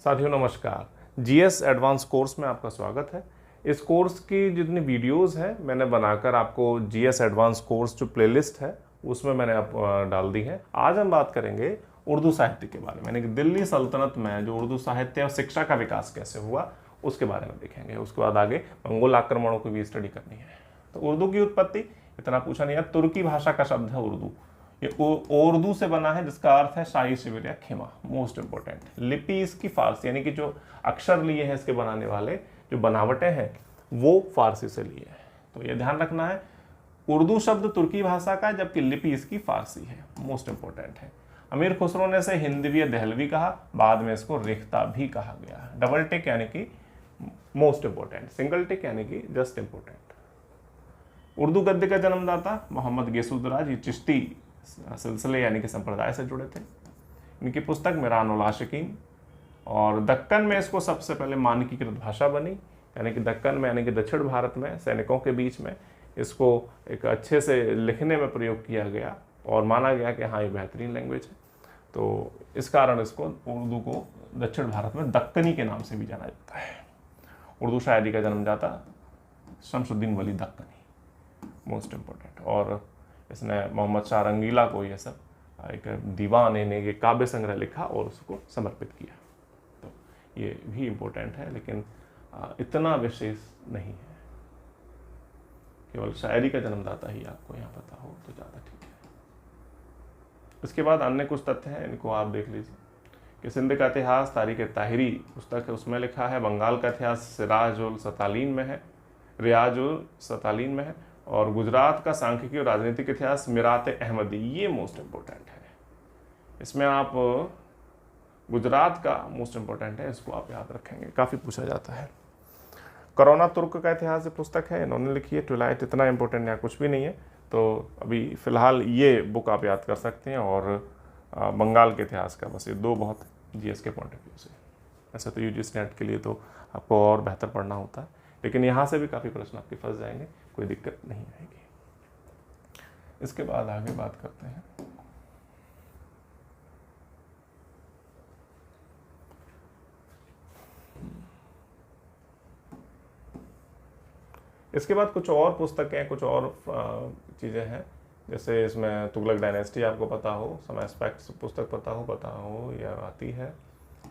साथियों नमस्कार। GS advance course में आपका स्वागत है। इस कोर्स की जितनी वीडियोस हैं मैंने बनाकर आपको जीएस एडवांस कोर्स जो प्लेलिस्ट है उसमें मैंने आप डाल दी है। आज हम बात करेंगे उर्दू साहित्य के बारे में, यानी कि दिल्ली सल्तनत में जो उर्दू साहित्य और शिक्षा का विकास कैसे हुआ उसके बारे में देखेंगे। उसके बाद आगे मंगोल आक्रमणों की भी स्टडी करनी है। तो उर्दू की उत्पत्ति इतना पूछा नहीं है। तुर्की भाषा का शब्द है उर्दू। ये उर्दू से बना है जिसका अर्थ है शाही शिविर या खेमा। मोस्ट इंपोर्टेंट लिपि इसकी फारसी, यानी कि जो अक्षर लिए हैं इसके बनाने वाले, जो बनावटें हैं वो फारसी से लिए हैं। तो ये ध्यान रखना है, उर्दू शब्द तुर्की भाषा का है जबकि लिपि इसकी फारसी है। मोस्ट इंपोर्टेंट है। अमीर खुसरो ने इसे हिंदवी या दहलवी कहा, बाद में इसको रेख्ता भी कहा गया। डबल टिक यानी कि मोस्ट इंपोर्टेंट, सिंगल टिक यानी कि जस्ट इंपोर्टेंट। उर्दू गद्य का जन्मदाता मोहम्मद गेसूदराज, ये चिश्ती सिलसिले यानी कि संप्रदाय से जुड़े थे। इनकी पुस्तक मिरानुल आशिकीन, और दक्कन में इसको सबसे पहले मानकीकृत भाषा बनी, यानी कि दक्कन में यानी कि दक्षिण भारत में सैनिकों के बीच में इसको एक अच्छे से लिखने में प्रयोग किया गया और माना गया कि हाँ ये बेहतरीन लैंग्वेज है। तो इस कारण इसको उर्दू को दक्षिण भारत में दक्कनी के नाम से भी जाना जाता है। उर्दू शायरी का जन्मदाता शमसुद्दीन वली दक्कनी, मोस्ट इम्पोर्टेंट। और इसने मोहम्मद शाह रंगीला को ये सब एक दीवान यानी काव्य संग्रह लिखा और उसको समर्पित किया। तो ये भी इम्पोर्टेंट है, लेकिन इतना विशेष नहीं है। केवल शायरी का जन्मदाता ही आपको यहाँ पता हो तो ज़्यादा ठीक है। इसके बाद अन्य कुछ तथ्य हैं, इनको आप देख लीजिए कि सिंध का इतिहास तारीख ताहिरी पुस्तक है, उसमें लिखा है बंगाल का इतिहास सिराजुल सतालीन में है, रियाजुल सतालीन में है, और गुजरात का सांख्यिकी और राजनीतिक इतिहास मिरात अहमदी, ये मोस्ट इम्पोर्टेंट है। इसमें आप गुजरात का मोस्ट इम्पोर्टेंट है, इसको आप याद रखेंगे, काफ़ी पूछा जाता है। करोना तुर्क का इतिहास पुस्तक है, इन्होंने लिखी है। ट्विलाइट इतना इम्पोर्टेंट यहाँ कुछ भी नहीं है, तो अभी फ़िलहाल ये बुक आप याद कर सकते हैं। और बंगाल के इतिहास का बस ये दो बहुत जीएस के पॉइंट ऑफ व्यू से। ऐसा तो यूजीसी नेट के लिए तो आपको और बेहतर पढ़ना होता है, लेकिन यहाँ से भी काफ़ी प्रश्न आपके फंस जाएंगे, कोई दिक्कत नहीं आएगी। इसके बाद आगे बात करते हैं इसके बाद कुछ और पुस्तकें, कुछ और चीज़ें हैं, जैसे इसमें तुगलक डायनेस्टी आपको पता हो, सम एस्पेक्ट्स पुस्तक पता हो यह आती है,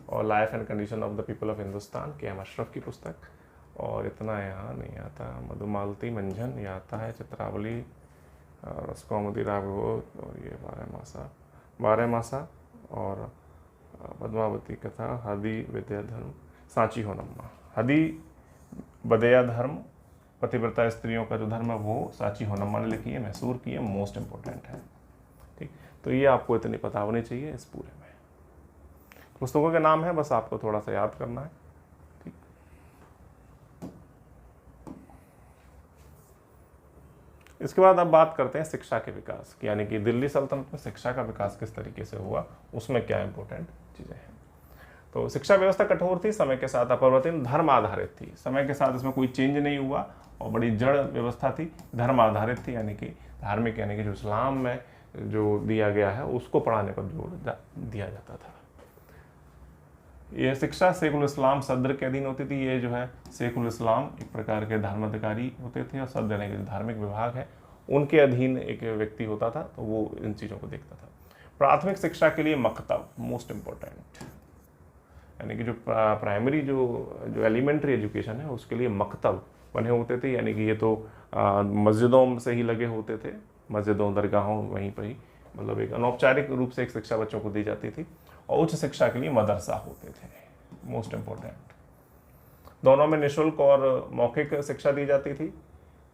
और life and condition of the people of Hindustan के अशरफ की पुस्तक, और इतना यहाँ नहीं आता। मधुमालती मंझन ये आता है, चित्रावली, रसकौमुदी राघवोध, और ये बारह मासा और पद्मावती कथा, हदी विद्या धर्म, सांची होनम्मा। हदी बदया धर्म, पतिव्रता स्त्रियों का जो धर्म है वो सांची होनम्मा ने लिखी है, मैसूर की है, मोस्ट इंपोर्टेंट है। ठीक, तो ये आपको इतनी पता होनी चाहिए इस पूरे में। पुस्तकों के नाम है, बस आपको थोड़ा सा याद करना है। ठीक, इसके बाद अब बात करते हैं शिक्षा के विकास की, यानी कि दिल्ली सल्तनत में शिक्षा का विकास किस तरीके से हुआ, उसमें क्या इंपॉर्टेंट चीज़ें हैं। तो शिक्षा व्यवस्था कठोर थी, समय के साथ अपरिवर्तन, धर्म आधारित थी। समय के साथ इसमें कोई चेंज नहीं हुआ और बड़ी जड़ व्यवस्था थी, धर्म आधारित थी, यानी कि धार्मिक, यानी कि जो इस्लाम में जो दिया गया है उसको पढ़ाने पर जोर दिया जाता था। यह शिक्षा शेखुल इस्लाम सदर के अधीन होती थी। ये जो है शेखुल इस्लाम एक प्रकार के धर्माधिकारी होते थे, और सदर यानी कि जो धार्मिक विभाग है उनके अधीन एक व्यक्ति होता था, तो वो इन चीज़ों को देखता था। प्राथमिक शिक्षा के लिए मकतब, मोस्ट इम्पोर्टेंट, यानी कि जो प्राइमरी जो एलिमेंट्री एजुकेशन है उसके लिए मकतब बने होते थे, यानी कि ये तो मस्जिदों से ही लगे होते थे, मस्जिदों दरगाहों वहीं पर ही, मतलब एक अनौपचारिक रूप से एक शिक्षा बच्चों को दी जाती थी। और उच्च शिक्षा के लिए मदरसा होते थे, मोस्ट इम्पोर्टेंट। दोनों में निःशुल्क और मौखिक शिक्षा दी जाती थी।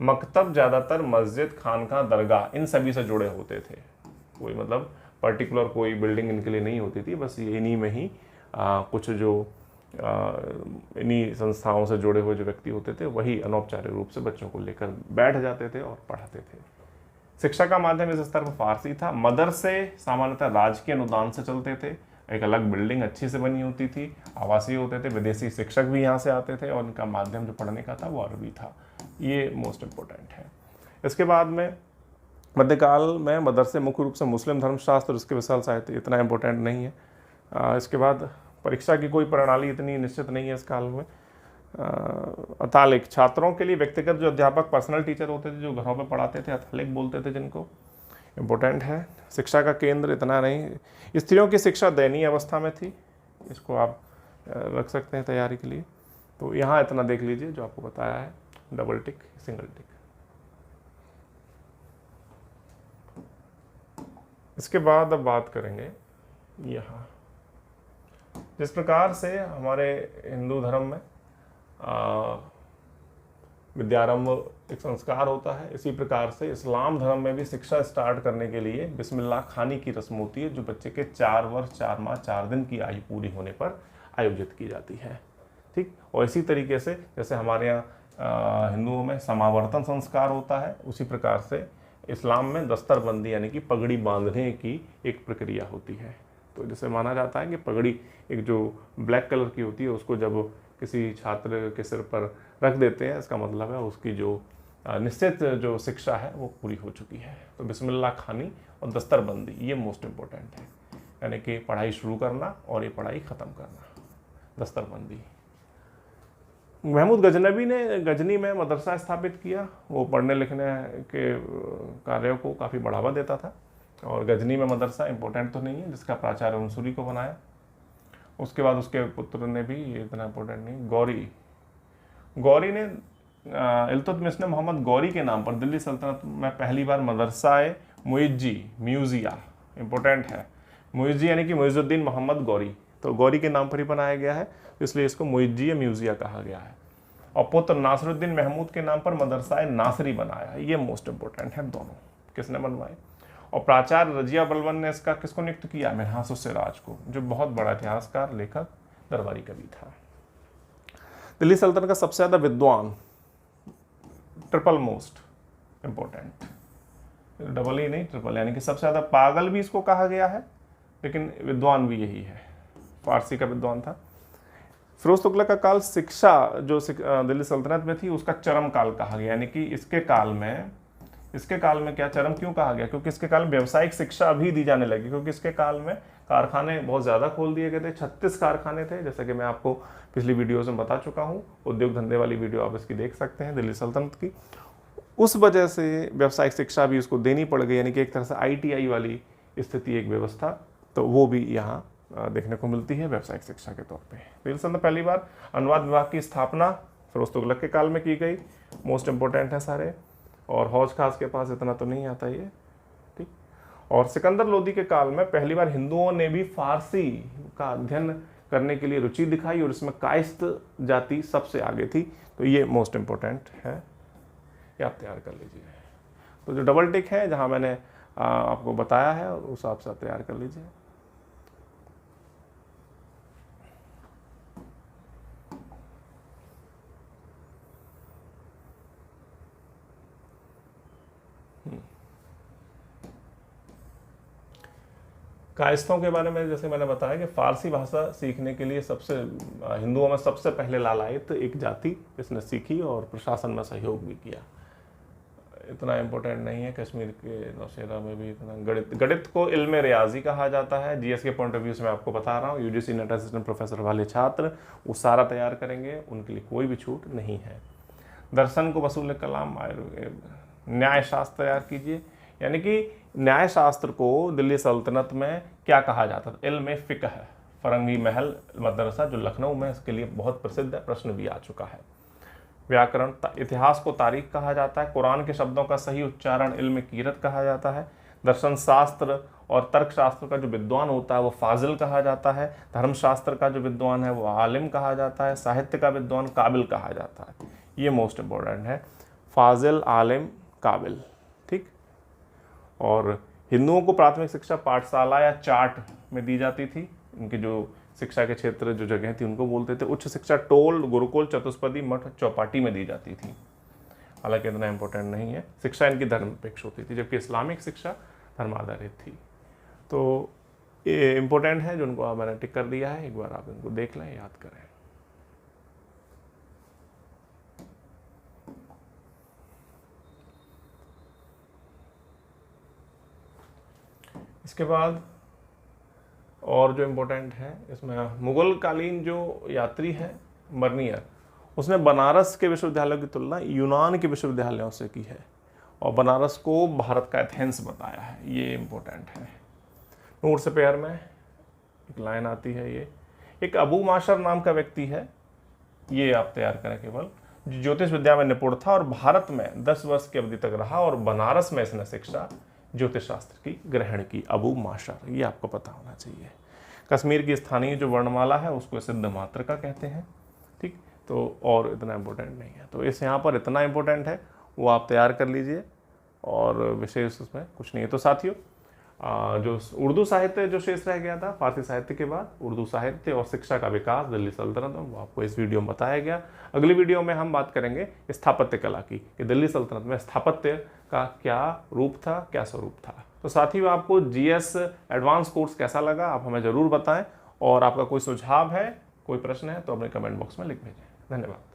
मकतब ज़्यादातर मस्जिद, खानका, दरगाह इन सभी से जुड़े होते थे। कोई मतलब पर्टिकुलर कोई बिल्डिंग इनके लिए नहीं होती थी, बस ये इन्हीं में ही कुछ जो इन्हीं संस्थाओं से जुड़े हुए जो व्यक्ति होते थे वही अनौपचारिक रूप से बच्चों को लेकर बैठ जाते थे और पढ़ाते थे। शिक्षा का माध्यम इस स्तर पर फारसी था। मदरसे सामान्यतः राजकीय अनुदान से चलते थे, एक अलग बिल्डिंग अच्छी से बनी होती थी, आवासीय होते थे, विदेशी शिक्षक भी यहाँ से आते थे और इनका माध्यम जो पढ़ने का था वो अरबी था। ये मोस्ट इम्पोर्टेंट है। इसके बाद में मध्यकाल में मदरसे मुख्य रूप से मुस्लिम धर्मशास्त्र और इसके विशाल साहित्य, इतना इम्पोर्टेंट नहीं है। इसके बाद परीक्षा की कोई प्रणाली इतनी निश्चित नहीं है इस काल में। अतालिक, छात्रों के लिए व्यक्तिगत जो अध्यापक पर्सनल टीचर होते थे जो घरों पे पढ़ाते थे, अतालिक बोलते थे जिनको, इम्पोर्टेंट है। शिक्षा का केंद्र इतना नहीं। स्त्रियों की शिक्षा दयनीय अवस्था में थी, इसको आप रख सकते हैं तैयारी के लिए। तो यहाँ इतना देख लीजिए जो आपको बताया है, डबल टिक सिंगल टिक। इसके बाद अब बात करेंगे यहाँ जिस प्रकार से हमारे हिंदू धर्म में विद्यारंभ एक संस्कार होता है, इसी प्रकार से इस्लाम धर्म में भी शिक्षा स्टार्ट करने के लिए बिस्मिल्लाह खानी की रस्म होती है, जो बच्चे के 4 वर्ष 4 माह 4 दिन की आयु पूरी होने पर आयोजित की जाती है। ठीक, और इसी तरीके से जैसे हमारे यहाँ हिंदुओं में समावर्तन संस्कार होता है, उसी प्रकार से इस्लाम में दस्तरबंदी यानी कि पगड़ी बांधने की एक प्रक्रिया होती है। तो जैसे माना जाता है कि पगड़ी एक जो ब्लैक कलर की होती है उसको जब किसी छात्र के सिर पर रख देते हैं, इसका मतलब है उसकी जो निश्चित जो शिक्षा है वो पूरी हो चुकी है। तो बिस्मिल्लाह खानी और दस्तरबंदी ये मोस्ट इम्पोर्टेंट है, यानी कि पढ़ाई शुरू करना और ये पढ़ाई ख़त्म करना, दस्तरबंदी। महमूद गजनबी ने गजनी में मदरसा स्थापित किया, वो पढ़ने लिखने के कार्यों को काफ़ी बढ़ावा देता था। और गजनी में मदरसा इम्पोर्टेंट तो नहीं है, जिसका प्राचार्य अंसुरी को बनाया। उसके बाद उसके पुत्र ने भी, ये इतना इम्पोर्टेंट नहीं, गौरी ने इल्तुतमिश ने मोहम्मद गौरी के नाम पर दिल्ली सल्तनत में पहली बार मदरसा मुइज्जी म्यूजिया, इम्पोर्टेंट है, मुइज्जी यानी कि मुइजुद्दीन मोहम्मद गौरी, तो गौरी के नाम पर ही बनाया गया है, इसलिए इसको मुइज्जी म्यूजिया कहा गया है। और पुत्र नासरुद्दीन महमूद के नाम पर मदरसा नासरी बनाया, ये मोस्ट इम्पोर्टेंट है दोनों, किसने बनवाए। और प्राचार्य रजिया बलवन ने इसका किसको नियुक्त किया, मिन्हास-उस-सिराज को, जो बहुत बड़ा इतिहासकार, लेखक, दरबारी कवि था। दिल्ली सल्तनत का सबसे ज़्यादा विद्वान, ट्रिपल मोस्ट इम्पोर्टेंट, डबल ही नहीं ट्रिपल, यानी कि सबसे ज़्यादा पागल भी इसको कहा गया है, लेकिन विद्वान भी यही है, फारसी का विद्वान था। फिरोज तुगलक का काल शिक्षा जो दिल्ली सल्तनत में थी उसका चरम काल कहा गया, यानी कि इसके काल में क्या चरम क्यों कहा गया, क्योंकि इसके काल में व्यावसायिक शिक्षा भी दी जाने लगी, क्योंकि इसके काल में कारखाने बहुत ज़्यादा खोल दिए गए थे, 36 कारखाने थे, जैसे कि मैं आपको पिछली वीडियोस में बता चुका हूँ, उद्योग धंधे वाली वीडियो आप इसकी देख सकते हैं दिल्ली सल्तनत की। उस वजह से व्यावसायिक शिक्षा भी उसको देनी पड़ गई, यानी कि एक तरह से ITI वाली स्थिति, एक व्यवस्था, तो वो भी यहाँ देखने को मिलती है व्यावसायिक शिक्षा के तौर पे। दिल्ली सल्तनत पहली बार अनुवाद विभाग की स्थापना फिरोज तुगलक के काल में की गई, मोस्ट इम्पोर्टेंट है सारे। और हौज खास के पास इतना तो नहीं आता ये, ठीक। और सिकंदर लोदी के काल में पहली बार हिंदुओं ने भी फारसी का अध्ययन करने के लिए रुचि दिखाई, और इसमें कायस्थ जाति सबसे आगे थी, तो ये मोस्ट इम्पोर्टेंट है, ये आप तैयार कर लीजिए। तो जो डबल टिक है जहाँ मैंने आपको बताया है उस हिसाब से आप तैयार कर लीजिए। कायस्थों के बारे में जैसे मैंने बताया कि फारसी भाषा सीखने के लिए हिंदुओं में सबसे पहले लालायत एक जाति इसने सीखी और प्रशासन में सहयोग भी किया। इतना इम्पोर्टेंट नहीं है, कश्मीर के नौशेरा में भी इतना गणित को इल्म रियाजी कहा जाता है। GS के पॉइंट ऑफ व्यू से मैं आपको बता रहा हूँ, UGC नेट असिस्टेंट प्रोफेसर वाले छात्र वो सारा तैयार करेंगे, उनके लिए कोई भी छूट नहीं है। दर्शन को वसूल कलाम, न्याय शास्त्र तैयार कीजिए, यानी कि न्याय शास्त्र को दिल्ली सल्तनत में क्या कहा जाता था, इल्म फ़िक़्ह है। फरंगी महल मदरसा जो लखनऊ में, इसके लिए बहुत प्रसिद्ध है, प्रश्न भी आ चुका है। व्याकरण, इतिहास को तारीख कहा जाता है। कुरान के शब्दों का सही उच्चारण इल्म कीरत कहा जाता है। दर्शन शास्त्र और तर्क शास्त्र का जो विद्वान होता है वो फाजिल कहा जाता है। धर्मशास्त्र का जो विद्वान है वो आलिम कहा जाता है। साहित्य का विद्वान काबिल कहा जाता है। ये मोस्ट इम्पोर्टेंट है, फाजिल, आलिम, काबिल, ठीक। और हिंदुओं को प्राथमिक शिक्षा पाठशाला या चाट में दी जाती थी। इनके जो शिक्षा के क्षेत्र जो जगह थी उनको बोलते थे। उच्च शिक्षा टोल, गुरुकुल, चतुष्पदी, मठ, चौपाटी में दी जाती थी। हालांकि इतना इम्पोर्टेंट नहीं है, शिक्षा इनकी धर्मनिरपेक्ष होती थी, जबकि इस्लामिक शिक्षा धर्माधारित थी। तो ये इम्पोर्टेंट है जो उनको मैंने टिक कर दिया है, एक बार आप इनको देख लें, याद करें। इसके बाद और जो इम्पोर्टेंट है इसमें, मुगल कालीन जो यात्री है बर्नियर, उसने बनारस के विश्वविद्यालयों की तुलना यूनान के विश्वविद्यालयों से की है और बनारस को भारत का एथेंस बताया है। ये इम्पोर्टेंट है। नोट से पेयर में एक लाइन आती है, ये एक अबू माशर नाम का व्यक्ति है, ये आप तैयार करें केवल, जो ज्योतिष विद्या में निपुण था और भारत में 10 वर्ष की अवधि तक रहा और बनारस में इसने शिक्षा ज्योतिष शास्त्र की ग्रहण की। अबू माशर, ये आपको पता होना चाहिए। कश्मीर की स्थानीय जो वर्णमाला है उसको सिद्ध मातृका कहते हैं। ठीक, तो और इतना इम्पोर्टेंट नहीं है, तो इस यहाँ पर इतना इम्पोर्टेंट है वो आप तैयार कर लीजिए और विशेष उसमें कुछ नहीं है। तो साथियों, जो उर्दू साहित्य जो शेष रह गया था फारसी साहित्य के बाद, उर्दू साहित्य और शिक्षा का विकास दिल्ली सल्तनत में, वो आपको इस वीडियो में बताया गया। अगली वीडियो में हम बात करेंगे स्थापत्य कला की, कि दिल्ली सल्तनत में स्थापत्य का क्या रूप था, क्या स्वरूप था। तो साथियों, आपको जीएस एडवांस कोर्स कैसा लगा आप हमें ज़रूर बताएं, और आपका कोई सुझाव है, कोई प्रश्न है तो अपने कमेंट बॉक्स में लिख भेजें। धन्यवाद।